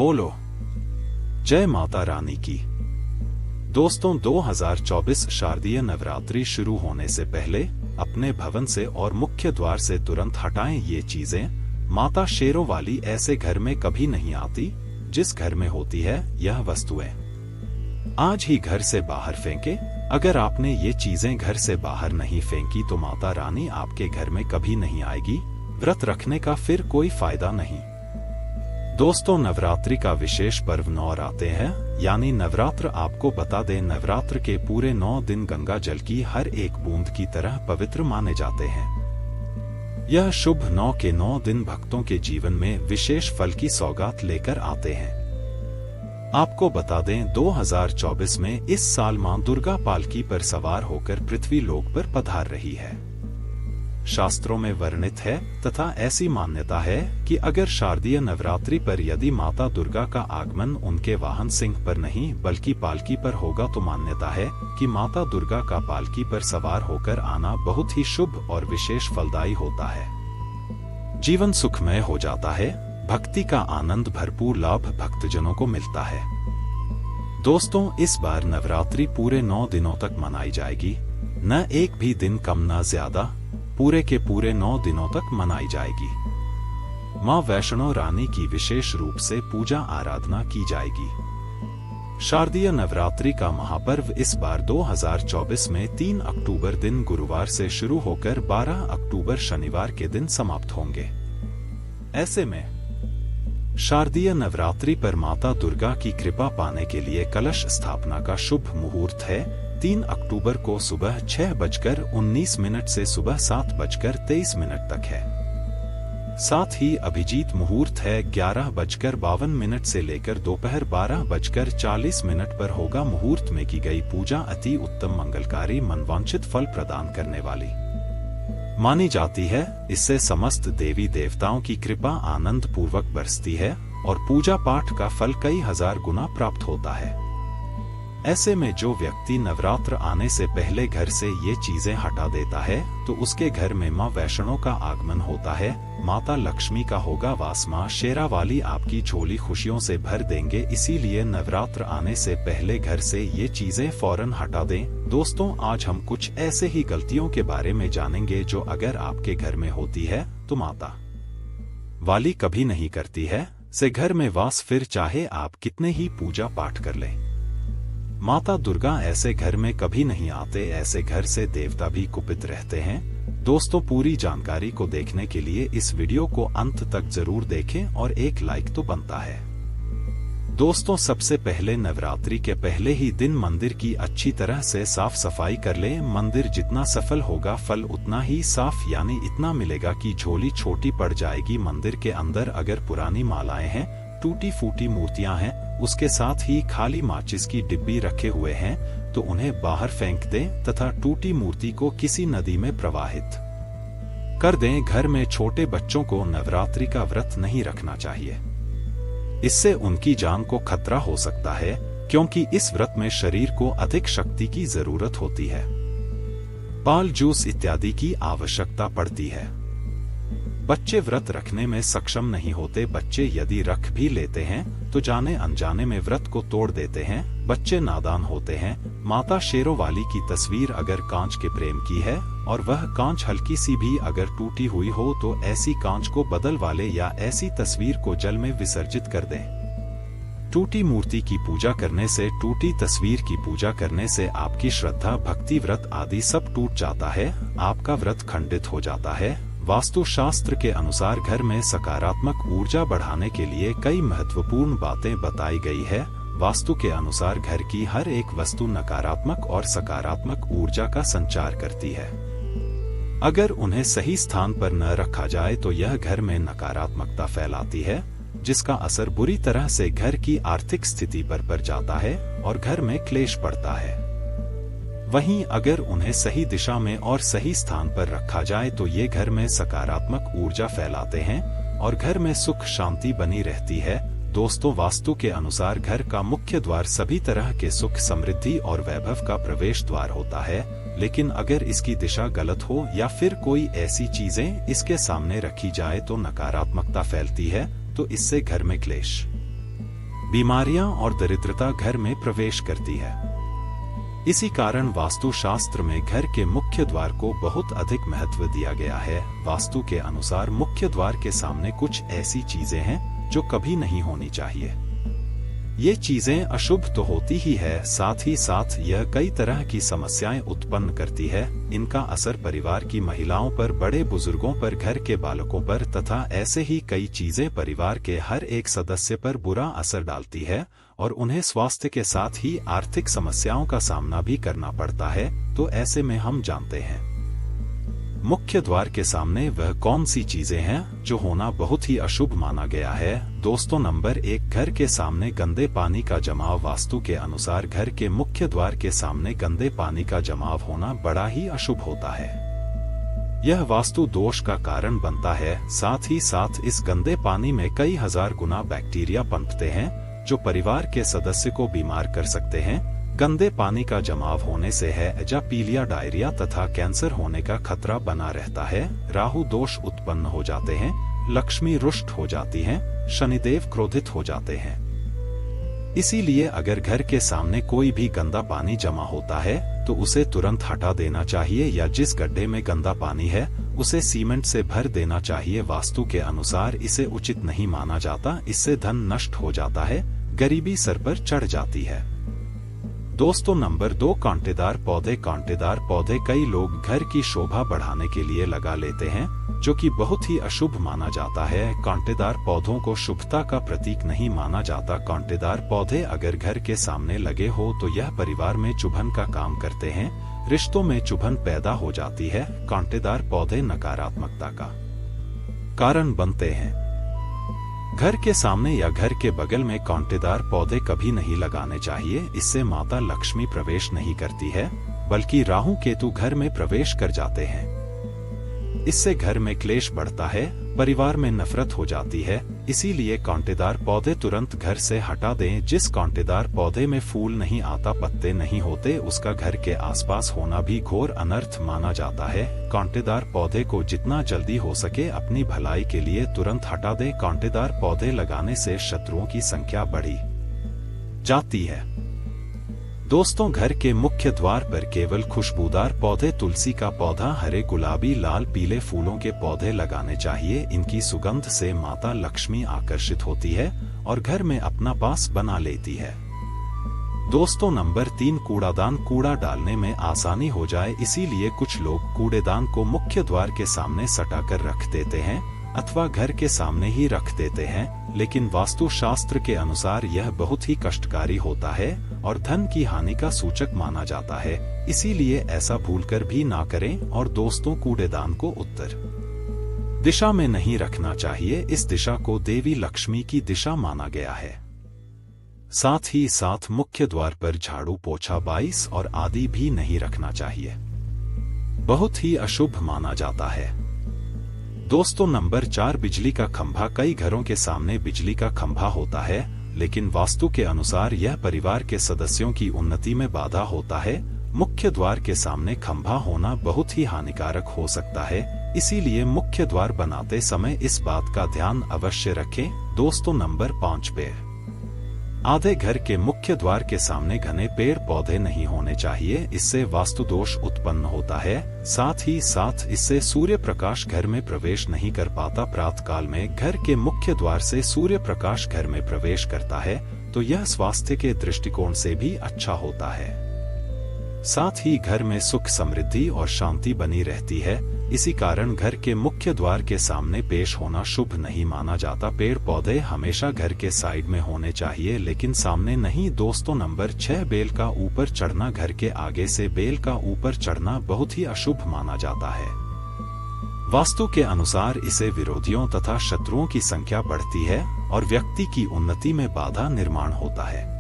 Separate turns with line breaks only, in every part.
बोलो जय माता रानी की। दोस्तों, 2024 शारदीय नवरात्रि शुरू होने से पहले अपने भवन से और मुख्य द्वार से तुरंत हटाएं ये चीजें। माता शेरों वाली ऐसे घर में कभी नहीं आती जिस घर में होती है यह वस्तुएं। आज ही घर से बाहर फेंके। अगर आपने ये चीजें घर से बाहर नहीं फेंकी तो माता रानी आपके घर में कभी नहीं आएगी। व्रत रखने का फिर कोई फायदा नहीं। दोस्तों, नवरात्रि का विशेष पर्व नवरात्रे है, यानी नवरात्र। आपको बता दें, नवरात्र के पूरे 9 दिन गंगा जल की हर एक बूंद की तरह पवित्र माने जाते हैं। यह शुभ 9 के 9 दिन भक्तों के जीवन में विशेष फल की सौगात लेकर आते हैं। आपको बता दें, 2024 में इस साल मां दुर्गा पालकी पर सवार होकर पृथ्वी लोक पर पधार रही है। शास्त्रों में वर्णित है तथा ऐसी मान्यता है कि अगर शारदीय नवरात्रि पर यदि माता दुर्गा का आगमन उनके वाहन सिंह पर नहीं बल्कि पालकी पर होगा तो मान्यता है कि माता दुर्गा का पालकी पर सवार होकर आना बहुत ही शुभ और विशेष फलदायी होता है। जीवन सुखमय हो जाता है, भक्ति का आनंद भरपूर लाभ भक्तजनों को मिलता है। दोस्तों, इस बार नवरात्रि पूरे 9 दिनों तक मनाई जाएगी। न एक भी दिन कम न ज्यादा, पूरे के पूरे 9 दिनों तक मनाई जाएगी। मां वैष्णो रानी की विशेष रूप से पूजा आराधना की जाएगी। शारदीय नवरात्रि का महापर्व इस बार 2024 में 3 अक्टूबर दिन गुरुवार से शुरू होकर 12 अक्टूबर शनिवार के दिन समाप्त होंगे। ऐसे में शारदीय नवरात्रि पर माता दुर्गा की कृपा पाने के लिए कलश स्थापना का शुभ मुहूर्त है 3 अक्टूबर को सुबह 6:19 से सुबह 7:23 तक है। साथ ही अभिजीत मुहूर्त है 11:52 से लेकर दोपहर 12:40 पर होगा। मुहूर्त में की गई पूजा अति उत्तम, मंगलकारी, मनवांछित फल प्रदान करने वाली मानी जाती है। इससे समस्त देवी देवताओं की कृपा आनंद पूर्वक बरसती है और पूजा पाठ का फल कई हजार गुना प्राप्त होता है। ऐसे में जो व्यक्ति नवरात्र आने से पहले घर से ये चीजें हटा देता है तो उसके घर में मां वैष्णो का आगमन होता है, माता लक्ष्मी का होगा वास। मां शेरा वाली आपकी झोली खुशियों से भर देंगे। इसीलिए नवरात्र आने से पहले घर से ये चीजें फौरन हटा दें। दोस्तों, आज हम कुछ ऐसे ही गलतियों के बारे में जानेंगे जो अगर आपके घर में होती है तो माता वाली कभी नहीं करती है से घर में वास, फिर चाहे आप कितने ही पूजा पाठ कर लें। माता दुर्गा ऐसे घर में कभी नहीं आते, ऐसे घर से देवता भी कुपित रहते हैं। दोस्तों, पूरी जानकारी को देखने के लिए इस वीडियो को अंत तक जरूर देखें और एक लाइक तो बनता है। दोस्तों, सबसे पहले नवरात्रि के पहले ही दिन मंदिर की अच्छी तरह से साफ सफाई कर लें। मंदिर जितना सफल होगा फल उतना ही साफ, यानी इतना मिलेगा कि झोली छोटी पड़ जाएगी। मंदिर के अंदर अगर पुरानी मालाएं हैं, टूटी फूटी मूर्तियां हैं, उसके साथ ही खाली माचिस की डिब्बी रखे हुए हैं तो उन्हें बाहर फेंक दें तथा टूटी मूर्ति को किसी नदी में प्रवाहित कर दें। घर में छोटे बच्चों को नवरात्रि का व्रत नहीं रखना चाहिए, इससे उनकी जान को खतरा हो सकता है, क्योंकि इस व्रत में शरीर को अधिक शक्ति की जरूरत होती है। पाल जूस इत्यादि की आवश्यकता पड़ती है। बच्चे व्रत रखने में सक्षम नहीं होते। बच्चे यदि रख भी लेते हैं तो जाने अनजाने में व्रत को तोड़ देते हैं। बच्चे नादान होते हैं। माता शेरों वाली की तस्वीर अगर कांच के प्रेम की है और वह कांच हल्की सी भी अगर टूटी हुई हो तो ऐसी कांच को बदल वाले या ऐसी तस्वीर को जल में विसर्जित कर दें। टूटी मूर्ति की पूजा करने से, टूटी तस्वीर की पूजा करने से आपकी श्रद्धा, भक्ति, व्रत आदि सब टूट जाता है, आपका व्रत खंडित हो जाता है। वास्तु शास्त्र के अनुसार घर में सकारात्मक ऊर्जा बढ़ाने के लिए कई महत्वपूर्ण बातें बताई गई है। वास्तु के अनुसार घर की हर एक वस्तु नकारात्मक और सकारात्मक ऊर्जा का संचार करती है। अगर उन्हें सही स्थान पर न रखा जाए तो यह घर में नकारात्मकता फैलाती है, जिसका असर बुरी तरह से घर की आर्थिक स्थिति पर पड़ जाता है और घर में क्लेश पड़ता है। वहीं अगर उन्हें सही दिशा में और सही स्थान पर रखा जाए तो ये घर में सकारात्मक ऊर्जा फैलाते हैं और घर में सुख शांति बनी रहती है। दोस्तों, वास्तु के अनुसार घर का मुख्य द्वार सभी तरह के सुख, समृद्धि और वैभव का प्रवेश द्वार होता है, लेकिन अगर इसकी दिशा गलत हो या फिर कोई ऐसी चीजें इसके सामने रखी जाए तो नकारात्मकता फैलती है, तो इससे घर में क्लेश बीमारियां और दरिद्रता घर में प्रवेश करती है। इसी कारण वास्तुशास्त्र में घर के मुख्य द्वार को बहुत अधिक महत्व दिया गया है। वास्तु के अनुसार मुख्य द्वार के सामने कुछ ऐसी चीजें हैं जो कभी नहीं होनी चाहिए। ये चीजें अशुभ तो होती ही है, साथ ही साथ यह कई तरह की समस्याएं उत्पन्न करती है। इनका असर परिवार की महिलाओं पर, बड़े बुजुर्गों पर, घर के बालकों पर तथा ऐसे ही कई चीजें परिवार के हर एक सदस्य पर बुरा असर डालती है और उन्हें स्वास्थ्य के साथ ही आर्थिक समस्याओं का सामना भी करना पड़ता है। तो ऐसे में हम जानते हैं मुख्य द्वार के सामने वह कौन सी चीजें हैं जो होना बहुत ही अशुभ माना गया है। दोस्तों, नंबर 1, घर के सामने गंदे पानी का जमाव। वास्तु के अनुसार घर के मुख्य द्वार के सामने गंदे पानी का जमाव होना बड़ा ही अशुभ होता है। यह वास्तु दोष का कारण बनता है। साथ ही साथ इस गंदे पानी में कई हजार गुना बैक्टीरिया पनपते हैं जो परिवार के सदस्य को बीमार कर सकते हैं। गंदे पानी का जमाव होने से हैजा, पीलिया, डायरिया तथा कैंसर होने का खतरा बना रहता है। राहु दोष उत्पन्न हो जाते हैं, लक्ष्मी रुष्ट हो जाती हैं, शनिदेव क्रोधित हो जाते हैं। इसीलिए अगर घर के सामने कोई भी गंदा पानी जमा होता है तो उसे तुरंत हटा देना चाहिए, या जिस गड्ढे में गंदा पानी है उसे सीमेंट से भर देना चाहिए। वास्तु के अनुसार इसे उचित नहीं माना जाता, इससे धन नष्ट हो जाता है, गरीबी सर पर चढ़ जाती है। दोस्तों, नंबर 2, कांटेदार पौधे। कांटेदार पौधे कई लोग घर की शोभा बढ़ाने के लिए लगा लेते हैं, जो कि बहुत ही अशुभ माना जाता है। कांटेदार पौधों को शुभता का प्रतीक नहीं माना जाता। कांटेदार पौधे अगर घर के सामने लगे हो तो यह परिवार में चुभन का काम करते हैं, रिश्तों में चुभन पैदा हो जाती है। कांटेदार पौधे नकारात्मकता का कारण बनते हैं। घर के सामने या घर के बगल में कांटेदार पौधे कभी नहीं लगाने चाहिए। इससे माता लक्ष्मी प्रवेश नहीं करती है, बल्कि राहु केतु घर में प्रवेश कर जाते हैं। इससे घर में क्लेश बढ़ता है, परिवार में नफरत हो जाती है। इसीलिए कांटेदार पौधे तुरंत घर से हटा दें। जिस कांटेदार पौधे में फूल नहीं आता, पत्ते नहीं होते, उसका घर के आसपास होना भी घोर अनर्थ माना जाता है। कांटेदार पौधे को जितना जल्दी हो सके अपनी भलाई के लिए तुरंत हटा दें। कांटेदार पौधे लगाने से शत्रुओं की संख्या बढ़ी जाती है। दोस्तों, घर के मुख्य द्वार पर केवल खुशबूदार पौधे, तुलसी का पौधा, हरे, गुलाबी, लाल, पीले फूलों के पौधे लगाने चाहिए। इनकी सुगंध से माता लक्ष्मी आकर्षित होती है और घर में अपना वास बना लेती है। दोस्तों, नंबर 3, कूड़ादान। कूड़ा डालने में आसानी हो जाए इसीलिए कुछ लोग कूड़ेदान को मुख्य द्वार के सामने सटाकर रख देते हैं अथवा घर के सामने ही रख देते हैं, लेकिन वास्तुशास्त्र के अनुसार यह बहुत ही कष्टकारी होता है और धन की हानि का सूचक माना जाता है। इसीलिए ऐसा भूलकर भी ना करें। और दोस्तों, कूड़ेदान को उत्तर दिशा में नहीं रखना चाहिए। इस दिशा को देवी लक्ष्मी की दिशा माना गया है। साथ ही साथ मुख्य द्वार पर झाड़ू, पोछा, बाइस और आदि भी नहीं रखना चाहिए, बहुत ही अशुभ माना जाता है। दोस्तों, नंबर 4, बिजली का खंभा। कई घरों के सामने बिजली का खंभा होता है, लेकिन वास्तु के अनुसार यह परिवार के सदस्यों की उन्नति में बाधा होता है। मुख्य द्वार के सामने खंभा होना बहुत ही हानिकारक हो सकता है, इसीलिए मुख्य द्वार बनाते समय इस बात का ध्यान अवश्य रखें। दोस्तों, नंबर 5, पेड़। आधे घर के मुख्य द्वार के सामने घने पेड़ पौधे नहीं होने चाहिए, इससे वास्तु दोष उत्पन्न होता है। साथ ही साथ इससे सूर्य प्रकाश घर में प्रवेश नहीं कर पाता। प्रातः काल में घर के मुख्य द्वार से सूर्य प्रकाश घर में प्रवेश करता है तो यह स्वास्थ्य के दृष्टिकोण से भी अच्छा होता है। साथ ही घर में सुख, समृद्धि और शांति बनी रहती है। इसी कारण घर के मुख्य द्वार के सामने पेश होना शुभ नहीं माना जाता। पेड़ पौधे हमेशा घर के साइड में होने चाहिए, लेकिन सामने नहीं। दोस्तों, नंबर 6, बेल का ऊपर चढ़ना। घर के आगे से बेल का ऊपर चढ़ना बहुत ही अशुभ माना जाता है। वास्तु के अनुसार इसे विरोधियों तथा शत्रुओं की संख्या बढ़ती है और व्यक्ति की उन्नति में बाधा निर्माण होता है।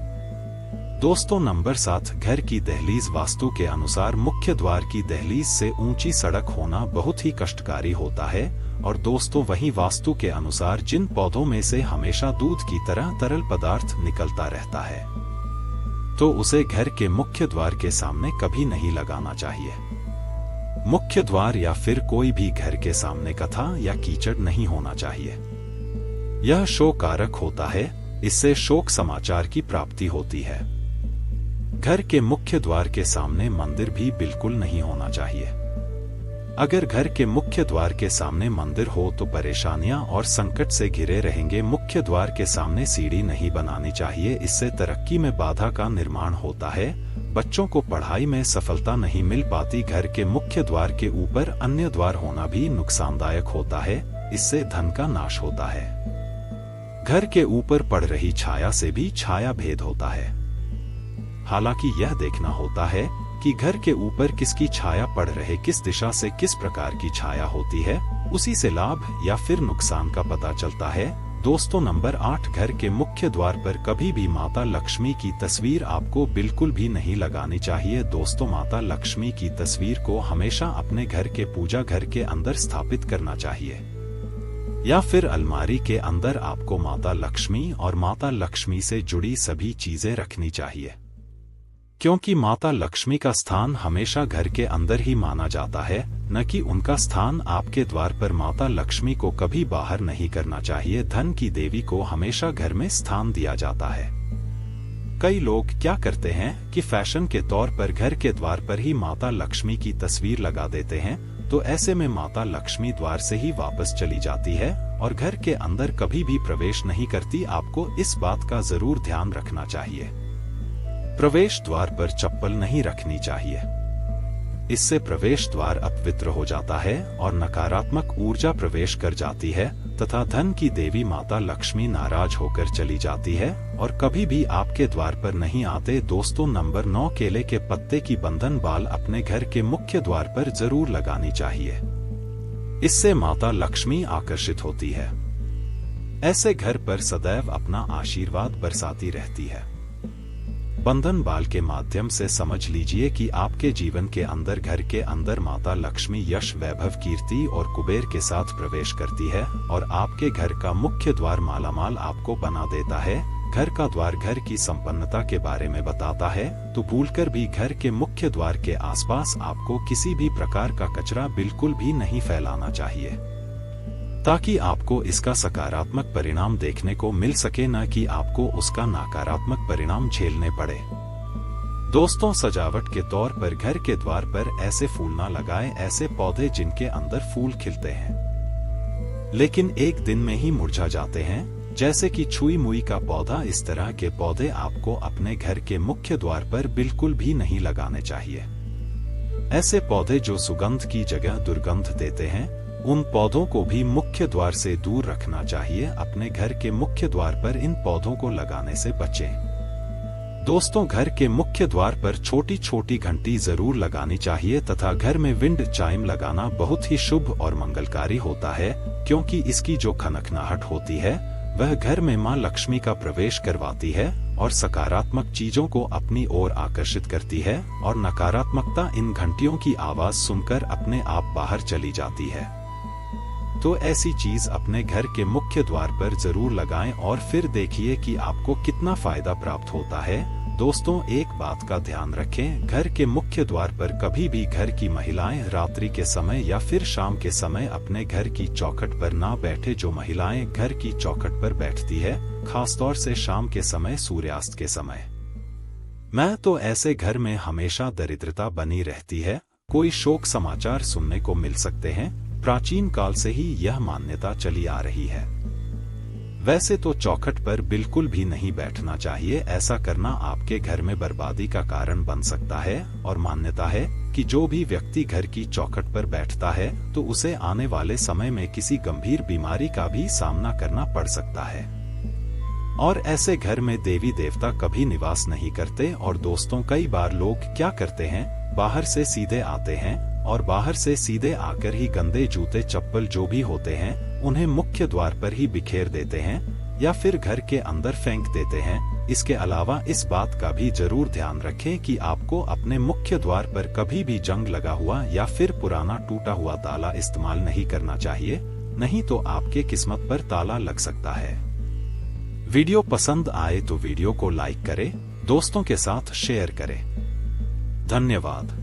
दोस्तों, नंबर 7, घर की दहलीज। वास्तु के अनुसार मुख्य द्वार की दहलीज से ऊंची सड़क होना बहुत ही कष्टकारी होता है। और दोस्तों, वहीं वास्तु के अनुसार जिन पौधों में से हमेशा दूध की तरह तरल पदार्थ निकलता रहता है तो उसे घर के मुख्य द्वार के सामने कभी नहीं लगाना चाहिए। मुख्य द्वार या फिर कोई भी घर के सामने कथा या कीचड़ नहीं होना चाहिए। यह शो कारक होता है। इससे शोक समाचार की प्राप्ति होती है। घर के मुख्य द्वार के सामने मंदिर भी बिल्कुल नहीं होना चाहिए। अगर घर के मुख्य द्वार के सामने मंदिर हो तो परेशानियां और संकट से घिरे रहेंगे। मुख्य द्वार के सामने सीढ़ी नहीं बनानी चाहिए, इससे तरक्की में बाधा का निर्माण होता है। बच्चों को पढ़ाई में सफलता नहीं मिल पाती। घर के मुख्य द्वार के ऊपर अन्य द्वार होना भी नुकसानदायक होता है, इससे धन का नाश होता है। घर के ऊपर पड़ रही छाया से भी छाया भेद होता है। हालांकि यह देखना होता है कि घर के ऊपर किसकी छाया पड़ रहे, किस दिशा से किस प्रकार की छाया होती है, उसी से लाभ या फिर नुकसान का पता चलता है। दोस्तों, नंबर 8, घर के मुख्य द्वार पर कभी भी माता लक्ष्मी की तस्वीर आपको बिल्कुल भी नहीं लगानी चाहिए। दोस्तों, माता लक्ष्मी की तस्वीर को हमेशा अपने घर के पूजा घर के अंदर स्थापित करना चाहिए, या फिर अलमारी के अंदर आपको माता लक्ष्मी और माता लक्ष्मी से जुड़ी सभी चीजें रखनी चाहिए, क्योंकि माता लक्ष्मी का स्थान हमेशा घर के अंदर ही माना जाता है, न कि उनका स्थान आपके द्वार पर। माता लक्ष्मी को कभी बाहर नहीं करना चाहिए। धन की देवी को हमेशा घर में स्थान दिया जाता है। कई लोग क्या करते हैं कि फैशन के तौर पर घर के द्वार पर ही माता लक्ष्मी की तस्वीर लगा देते हैं, तो ऐसे में माता लक्ष्मी द्वार से ही वापस चली जाती है और घर के अंदर कभी भी प्रवेश नहीं करती। आपको इस बात का जरूर ध्यान रखना चाहिए। प्रवेश द्वार पर चप्पल नहीं रखनी चाहिए, इससे प्रवेश द्वार अपवित्र हो जाता है और नकारात्मक ऊर्जा प्रवेश कर जाती है तथा धन की देवी माता लक्ष्मी नाराज होकर चली जाती है और कभी भी आपके द्वार पर नहीं आते। दोस्तों, नंबर 9, केले के पत्ते की बंधन बाल अपने घर के मुख्य द्वार पर जरूर लगानी चाहिए, इससे माता लक्ष्मी आकर्षित होती है। ऐसे घर पर सदैव अपना आशीर्वाद बरसाती रहती है। बंधन बाल के माध्यम से समझ लीजिए कि आपके जीवन के अंदर घर के अंदर माता लक्ष्मी यश, वैभव, कीर्ति और कुबेर के साथ प्रवेश करती है और आपके घर का मुख्य द्वार मालामाल आपको बना देता है। घर का द्वार घर की संपन्नता के बारे में बताता है, तो भूलकर भी घर के मुख्य द्वार के आसपास आपको किसी भी प्रकार का कचरा बिल्कुल भी नहीं फैलाना चाहिए, ताकि आपको इसका सकारात्मक परिणाम देखने को मिल सके, न कि आपको उसका नकारात्मक परिणाम झेलने पड़े। दोस्तों, सजावट के तौर पर घर के द्वार पर ऐसे फूल ना लगाएं, ऐसे पौधे जिनके अंदर फूल खिलते हैं लेकिन एक दिन में ही मुरझा जाते हैं, जैसे कि छुई मुई का पौधा। इस तरह के पौधे आपको अपने घर के मुख्य द्वार पर बिल्कुल भी नहीं लगाने चाहिए। ऐसे पौधे जो सुगंध की जगह दुर्गंध देते हैं, उन पौधों को भी मुख्य द्वार से दूर रखना चाहिए। अपने घर के मुख्य द्वार पर इन पौधों को लगाने से बचें। दोस्तों, घर के मुख्य द्वार पर छोटी छोटी घंटी जरूर लगानी चाहिए तथा घर में विंड चाइम लगाना बहुत ही शुभ और मंगलकारी होता है, क्योंकि इसकी जो खनखनाहट होती है वह घर में मां लक्ष्मी का प्रवेश करवाती है और सकारात्मक चीजों को अपनी ओर आकर्षित करती है और नकारात्मकता इन घंटियों की आवाज सुनकर अपने आप बाहर चली जाती है। तो ऐसी चीज अपने घर के मुख्य द्वार पर जरूर लगाएं और फिर देखिए कि आपको कितना फायदा प्राप्त होता है। दोस्तों, एक बात का ध्यान रखें, घर के मुख्य द्वार पर कभी भी घर की महिलाएं रात्रि के समय या फिर शाम के समय अपने घर की चौखट पर ना बैठे। जो महिलाएं घर की चौखट पर बैठती है, खासतौर से शाम के समय, सूर्यास्त के समय, मैं तो ऐसे घर में हमेशा दरिद्रता बनी रहती है। कोई शोक समाचार सुनने को मिल सकते हैं। प्राचीन काल से ही यह मान्यता चली आ रही है। वैसे तो चौखट पर बिल्कुल भी नहीं बैठना चाहिए, ऐसा करना आपके घर में बर्बादी का कारण बन सकता है और मान्यता है कि जो भी व्यक्ति घर की चौखट पर बैठता है तो उसे आने वाले समय में किसी गंभीर बीमारी का भी सामना करना पड़ सकता है और ऐसे घर में देवी देवता कभी निवास नहीं करते। और दोस्तों, कई बार लोग क्या करते हैं, बाहर से सीधे आते हैं और बाहर से सीधे आकर ही गंदे जूते चप्पल जो भी होते हैं उन्हें मुख्य द्वार पर ही बिखेर देते हैं या फिर घर के अंदर फेंक देते हैं। इसके अलावा इस बात का भी जरूर ध्यान रखें कि आपको अपने मुख्य द्वार पर कभी भी जंग लगा हुआ या फिर पुराना टूटा हुआ ताला इस्तेमाल नहीं करना चाहिए, नहीं तो आपके किस्मत पर ताला लग सकता है। वीडियो पसंद आए तो वीडियो को लाइक करें, दोस्तों के साथ शेयर करें। धन्यवाद।